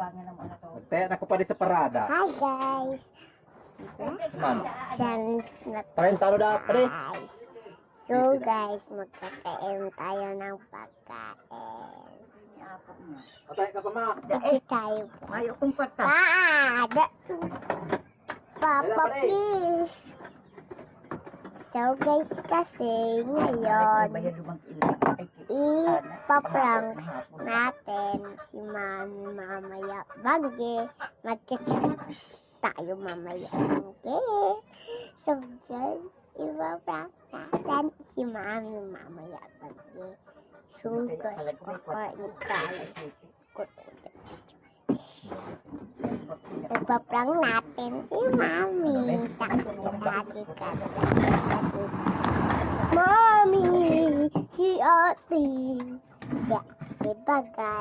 Abangan naman na to. Nagtaya na ko pa rin sa parada. Hi guys! Man. Challenge na 30 na pa rin. guys. So guys, magkakain tayo ng pagkain. Apat na. Patay ka pa, ma. Kasi tayo guys. Mayo kong kwarta. Papa please! So guys, kasi ngayon, Bayad lumang ilan. ipaprank natin si Mami mamaya. Bagay, magcha-chat tayo mamaya. Okay? So guys, ipaprank natin si Mami mamaya. Bagay. So guys, kakain tayo. Ipaprank natin si Mami. Sakto natin kasi. Mami, si Ate. Yeah, diba guys?